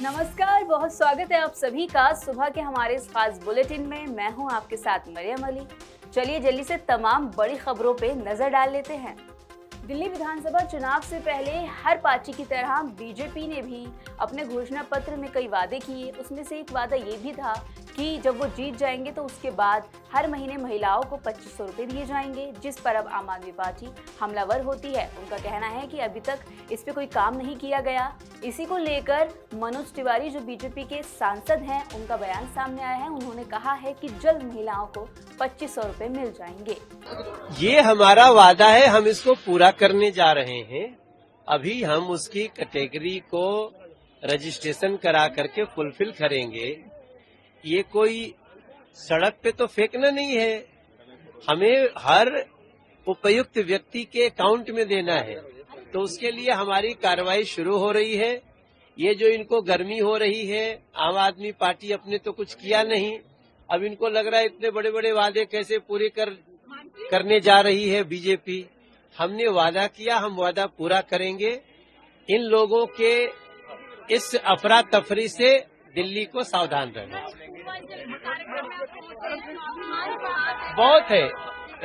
नमस्कार, बहुत स्वागत है आप सभी का सुबह के हमारे इस खास बुलेटिन में। मैं हूं आपके साथ मरियम अली। चलिए जल्दी से तमाम बड़ी खबरों पे नजर डाल लेते हैं। दिल्ली विधानसभा चुनाव से पहले हर पार्टी की तरह बीजेपी ने भी अपने घोषणा पत्र में कई वादे किए। उसमें से एक वादा ये भी था कि जब वो जीत जाएंगे तो उसके बाद हर महीने महिलाओं को 2500 रुपए दिए जाएंगे, जिस पर अब आम आदमी पार्टी हमलावर होती है। उनका कहना है कि अभी तक इस पे कोई काम नहीं किया गया। इसी को लेकर मनोज तिवारी जो बीजेपी के सांसद हैं, उनका बयान सामने आया है। उन्होंने कहा है कि जल्द महिलाओं को 2500 रुपए मिल जाएंगे। ये हमारा वादा है, हम इसको पूरा करने जा रहे हैं। अभी हम उसकी कैटेगरी को रजिस्ट्रेशन करा करके फुलफिल करेंगे। ये कोई सड़क पे तो फेंकना नहीं है, हमें हर उपयुक्त व्यक्ति के अकाउंट में देना है। तो उसके लिए हमारी कार्रवाई शुरू हो रही है। ये जो इनको गर्मी हो रही है, आम आदमी पार्टी अपने तो कुछ किया नहीं, अब इनको लग रहा है इतने बड़े बड़े वादे कैसे पूरे करने जा रही है बीजेपी। हमने वादा किया, हम वादा पूरा करेंगे। इन लोगों के इस अफरा तफरी से दिल्ली को सावधान रहना चाहिए। बहुत है,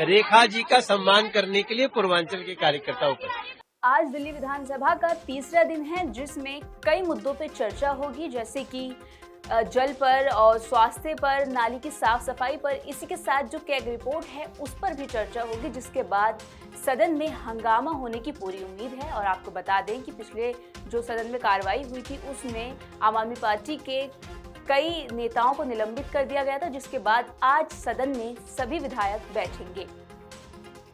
रेखा जी का सम्मान करने के लिए पूर्वांचल के कार्यकर्ता उपस्थित। आज दिल्ली विधानसभा का तीसरा दिन है, जिसमें कई मुद्दों पे चर्चा होगी, जैसे कि जल पर और स्वास्थ्य पर, नाली की साफ सफाई पर। इसी के साथ जो कैग रिपोर्ट है उस पर भी चर्चा होगी, जिसके बाद सदन में हंगामा होने की पूरी उम्मीद है। और आपको बता दें कि पिछले जो सदन में कार्रवाई हुई थी उसमें आम आदमी पार्टी के कई नेताओं को निलंबित कर दिया गया था, जिसके बाद आज सदन में सभी विधायक बैठेंगे।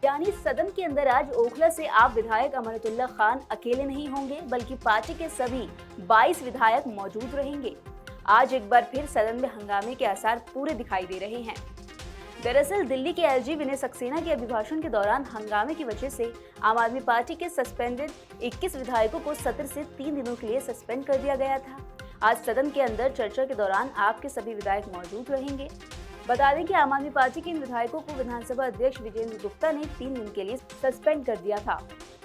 यानी सदन के अंदर आज ओखला से आप विधायक अमानतुल्लाह खान अकेले नहीं होंगे, बल्कि पार्टी के सभी 22 विधायक मौजूद रहेंगे। आज एक बार फिर सदन में हंगामे के आसार पूरे दिखाई दे रहे हैं। दरअसल दिल्ली के एलजी विनय सक्सेना के अभिभाषण के दौरान हंगामे की वजह से आम आदमी पार्टी के सस्पेंडेड 21 विधायकों को सत्र से 3 दिनों के लिए सस्पेंड कर दिया गया था। आज सदन के अंदर चर्चा के दौरान आपके सभी विधायक मौजूद रहेंगे। बता दें कि आम आदमी पार्टी के इन विधायकों को विधानसभा अध्यक्ष विजेंद्र गुप्ता ने 3 दिन के लिए सस्पेंड कर दिया था।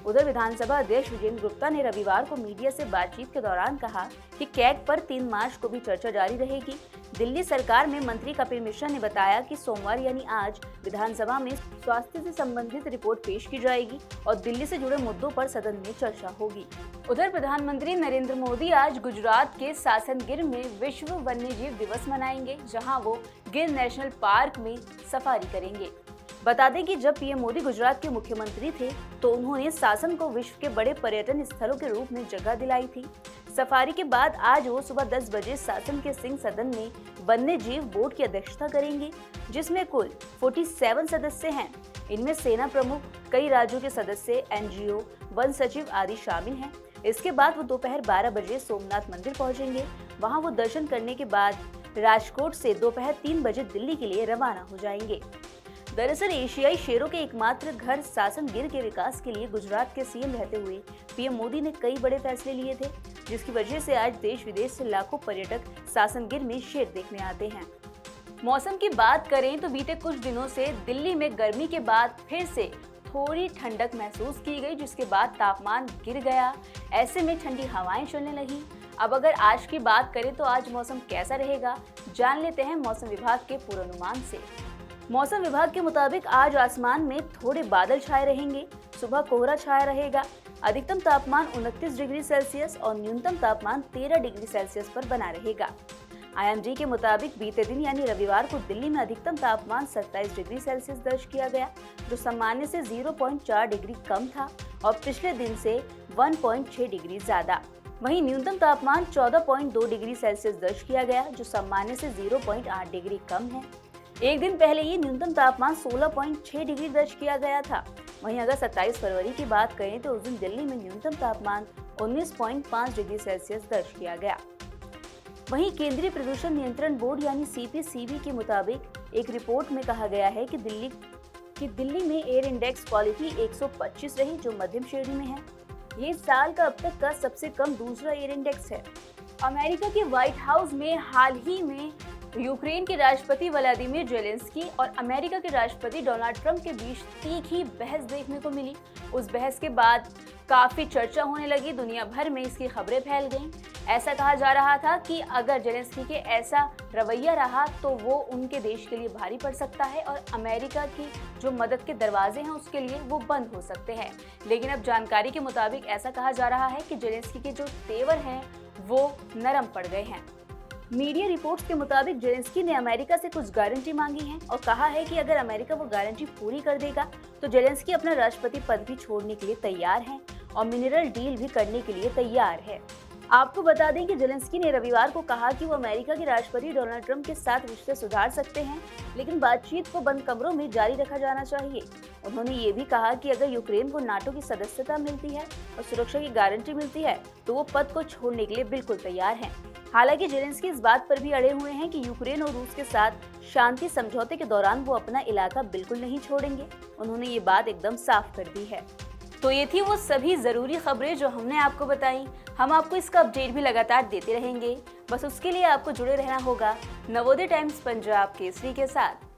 उधर विधानसभा अध्यक्ष विजेंद्र गुप्ता ने रविवार को मीडिया से बातचीत के दौरान कहा कि कैग पर 3 मार्च को भी चर्चा जारी रहेगी। दिल्ली सरकार में मंत्री कपिल मिश्रा ने बताया कि सोमवार यानी आज विधानसभा में स्वास्थ्य से संबंधित रिपोर्ट पेश की जाएगी और दिल्ली से जुड़े मुद्दों पर सदन में चर्चा होगी। उधर प्रधानमंत्री नरेंद्र मोदी आज गुजरात के सासन गिर में विश्व वन्यजीव दिवस मनाएंगे, जहां वो गिर नेशनल पार्क में सफारी करेंगे। बता दें कि जब पीएम मोदी गुजरात के मुख्यमंत्री थे तो उन्होंने सासन को विश्व के बड़े पर्यटन स्थलों के रूप में जगह दिलाई थी। सफारी के बाद आज वो सुबह 10 बजे सासन के सिंह सदन में वन्य जीव बोर्ड की अध्यक्षता करेंगे, जिसमें कुल 47 सदस्य हैं। इनमें सेना प्रमुख, कई राज्यों के सदस्य, एनजीओ, वन सचिव आदि शामिल हैं। इसके बाद वो दोपहर 12 बजे सोमनाथ मंदिर पहुंचेंगे। वहां वो दर्शन करने के बाद राजकोट से दोपहर 3 बजे दिल्ली के लिए रवाना हो जाएंगे। दरअसल एशियाई शेरों के एकमात्र घर सासन गिर के विकास के लिए गुजरात के सीएम रहते हुए पीएम मोदी ने कई बड़े फैसले लिए थे, जिसकी वजह से आज देश विदेश से लाखों पर्यटक सासन गिर में शेर देखने आते हैं। मौसम की बात करें तो बीते कुछ दिनों से दिल्ली में गर्मी के बाद फिर से थोड़ी ठंडक महसूस की गई, जिसके बाद तापमान गिर गया। ऐसे में ठंडी हवाएं चलने लगी। अब अगर आज की बात करें तो आज मौसम कैसा रहेगा, जान लेते हैं मौसम विभाग के पूर्वानुमान से। मौसम विभाग के मुताबिक आज आसमान में थोड़े बादल छाए रहेंगे, सुबह कोहरा छाया रहेगा। अधिकतम तापमान 29 डिग्री सेल्सियस और न्यूनतम तापमान 13 डिग्री सेल्सियस पर बना रहेगा। आईएमडी के मुताबिक बीते दिन यानी रविवार को दिल्ली में अधिकतम तापमान 27 डिग्री सेल्सियस दर्ज किया गया, जो सामान्य से 0.4 डिग्री कम था और पिछले दिन से 1.6 डिग्री ज्यादा। वहीं न्यूनतम तापमान 14.2 डिग्री सेल्सियस दर्ज किया गया, जो सामान्य से 0.8 डिग्री कम है। एक दिन पहले ही न्यूनतम तापमान 16.6 डिग्री दर्ज किया गया था। वहीं अगर 27 फरवरी की बात करें तो उस दिन दिल्ली में न्यूनतम तापमान 19.5 डिग्री सेल्सियस दर्ज किया गया। वहीं केंद्रीय प्रदूषण नियंत्रण बोर्ड यानी सीपीसीबी के मुताबिक एक रिपोर्ट में कहा गया है कि दिल्ली में एयर इंडेक्स क्वालिटी 125 रही, जो मध्यम श्रेणी में है। ये साल का अब तक का सबसे कम दूसरा एयर इंडेक्स है। अमेरिका के व्हाइट हाउस में हाल ही में यूक्रेन के राष्ट्रपति व्लादिमीर जेलेंस्की और अमेरिका के राष्ट्रपति डोनाल्ड ट्रंप के बीच तीखी बहस देखने को मिली। उस बहस के बाद काफी चर्चा होने लगी, दुनिया भर में इसकी खबरें फैल गईं। ऐसा कहा जा रहा था कि अगर जेलेंस्की के ऐसा रवैया रहा तो वो उनके देश के लिए भारी पड़ सकता है और अमेरिका की जो मदद के दरवाजे हैं उसके लिए वो बंद हो सकते हैं। लेकिन अब जानकारी के मुताबिक ऐसा कहा जा रहा है कि जेलेंस्की के जो तेवर हैं वो नरम पड़ गए हैं। मीडिया रिपोर्ट्स के मुताबिक जेलेंस्की ने अमेरिका से कुछ गारंटी मांगी है और कहा है कि अगर अमेरिका वो गारंटी पूरी कर देगा तो जेलेंस्की अपना राष्ट्रपति पद भी छोड़ने के लिए तैयार है और मिनरल डील भी करने के लिए तैयार है। आपको बता दें कि जेलेंस्की ने रविवार को कहा कि वो अमेरिका के राष्ट्रपति डोनाल्ड ट्रंप के साथ रिश्ते सुधार सकते हैं, लेकिन बातचीत को बंद कमरों में जारी रखा जाना चाहिए। उन्होंने ये भी कहा कि अगर यूक्रेन को नाटो की सदस्यता मिलती है और सुरक्षा की गारंटी मिलती है तो वो पद को छोड़ने के लिए बिल्कुल तैयार हैं। हालांकि जेलेंस्की इस बात पर भी अड़े हुए हैं कि यूक्रेन और रूस के साथ शांति समझौते के दौरान वो अपना इलाका बिल्कुल नहीं छोड़ेंगे। उन्होंने ये बात एकदम साफ कर दी है। तो ये थी वो सभी जरूरी खबरें जो हमने आपको बताई। हम आपको इसका अपडेट भी लगातार देते रहेंगे, बस उसके लिए आपको जुड़े रहना होगा नवोदय टाइम्स पंजाब केसरी के साथ।